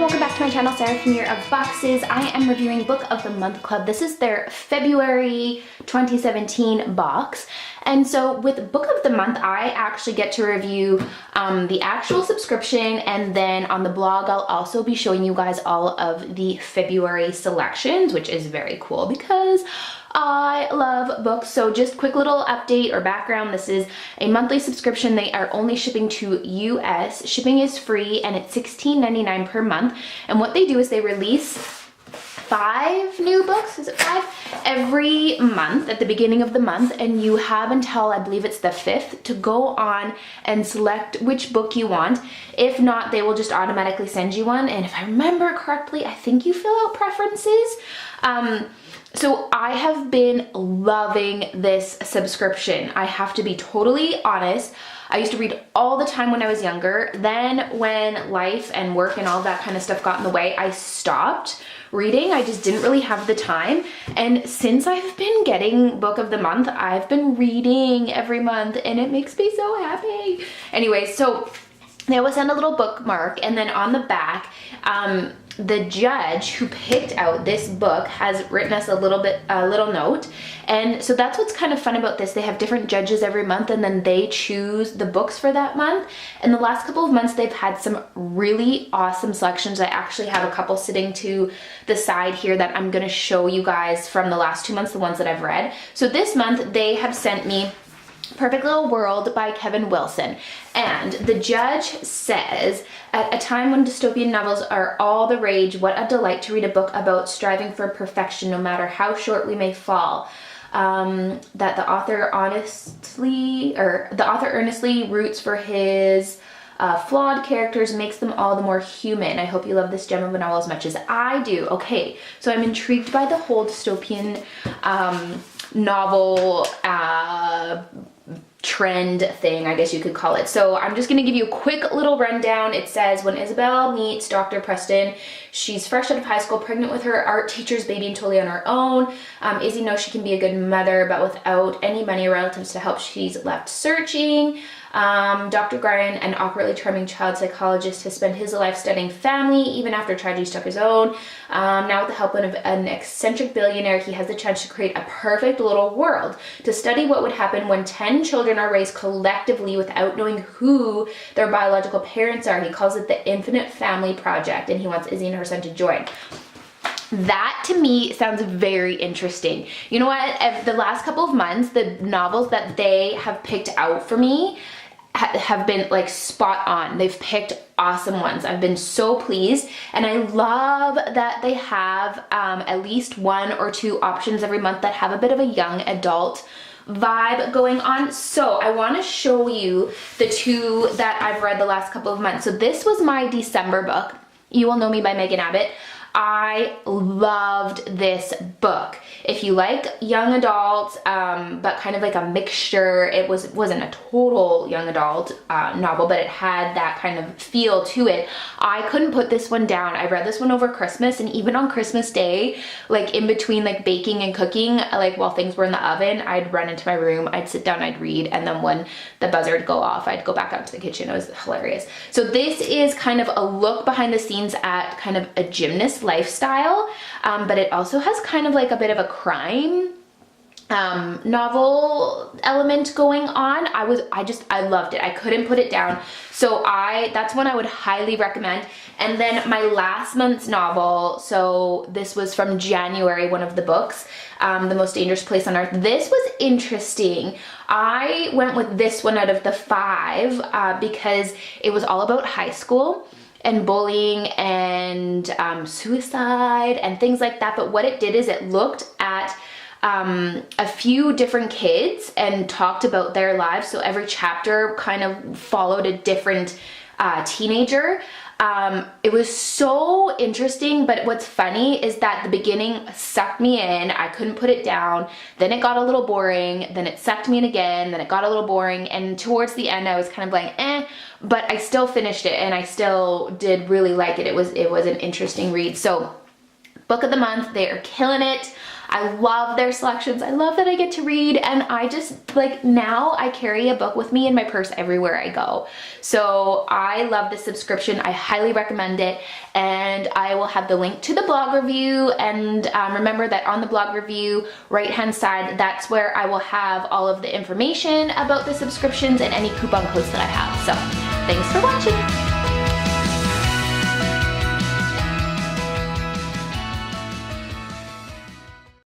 welcome back to my channel, Sarah from Year of Boxes. I am reviewing Book of the Month Club. This is their February 2017 box. And so with Book of the Month, I actually get to review the actual subscription, and then on the blog, I'll also be showing you guys all of the February selections, which is very cool because I love books. So just quick little update or background. This is a monthly subscription. They are only shipping to US. Shipping is free and it's $16.99 per month. And what they do is they release 5 new books, is it 5? Every month at the beginning of the month, and you have until I believe it's the 5th to go on and select which book you want. If not, they will just automatically send you one, and if I remember correctly, I think you fill out preferences. So I have been loving this subscription. I have to be totally honest. I used to read all the time when I was younger. Then when life and work and all that kind of stuff got in the way, I stopped reading. I just didn't really have the time. And since I've been getting Book of the Month, I've been reading every month and it makes me so happy. Anyway, so they always send a little bookmark, and then on the back, the judge who picked out this book has written us a little note. And so that's what's kind of fun about this. They have different judges every month, and then they choose the books for that month. And the last couple of months, they've had some really awesome selections. I actually have a couple sitting to the side here that I'm gonna show you guys from the last 2 months, the ones that I've read. So this month, they have sent me Perfect Little World by Kevin Wilson. And the judge says, at a time when dystopian novels are all the rage, what a delight to read a book about striving for perfection, no matter how short we may fall. That the author earnestly roots for his flawed characters, makes them all the more human. I hope you love this gem of a novel as much as I do. Okay, so I'm intrigued by the whole dystopian novel trend thing, I guess you could call it. So I'm just gonna give you a quick little rundown. It says, when Isabel meets Dr. Preston, she's fresh out of high school, pregnant with her art teacher's baby and totally on her own. Izzy knows she can be a good mother, but without any money or relatives to help, she's left searching. Dr. Gryan, an awkwardly charming child psychologist, has spent his life studying family, even after tragedy struck his own. Now with the help of an eccentric billionaire, he has the chance to create a perfect little world, to study what would happen when 10 children are raised collectively without knowing who their biological parents are. He calls it the Infinite Family Project, and he wants Izzy and her son to join. That to me sounds very interesting. You know what? The last couple of months, the novels that they have picked out for me have been like spot on. They've picked awesome ones. I've been so pleased, and I love that they have at least 1 or 2 options every month that have a bit of a young adult vibe going on. So I want to show you the 2 that I've read the last couple of months. So this was my December book, You Will Know Me by Megan Abbott. I loved this book. If you like young adult, but kind of like a mixture, it wasn't a total young adult novel, but it had that kind of feel to it. I couldn't put this one down. I read this one over Christmas, and even on Christmas Day, like in between like baking and cooking, like while things were in the oven, I'd run into my room, I'd sit down, I'd read, and then when the buzzer would go off, I'd go back out to the kitchen. It was hilarious. So this is kind of a look behind the scenes at kind of a gymnast lifestyle, but it also has kind of like a bit of a crime novel element going on. I loved it. I couldn't put it down. So that's one I would highly recommend. And then my last month's novel, so this was from January, one of the books, The Most Dangerous Place on Earth. This was interesting. I went with this one out of the 5 because it was all about high school and bullying and suicide and things like that. But what it did is it looked at a few different kids and talked about their lives. So every chapter kind of followed a different teenager. It was so interesting, but what's funny is that the beginning sucked me in. I couldn't put it down. Then it got a little boring. Then it sucked me in again. Then it got a little boring. And towards the end, I was kind of like, but I still finished it, and I still did really like it. It was an interesting read. So Book of the Month, they are killing it. I love their selections. I love that I get to read, and I just like, now I carry a book with me in my purse everywhere I go. So I love this subscription. I highly recommend it, and I will have the link to the blog review. And remember that on the blog review right hand side, that's where I will have all of the information about the subscriptions and any coupon codes that I have. So thanks for watching.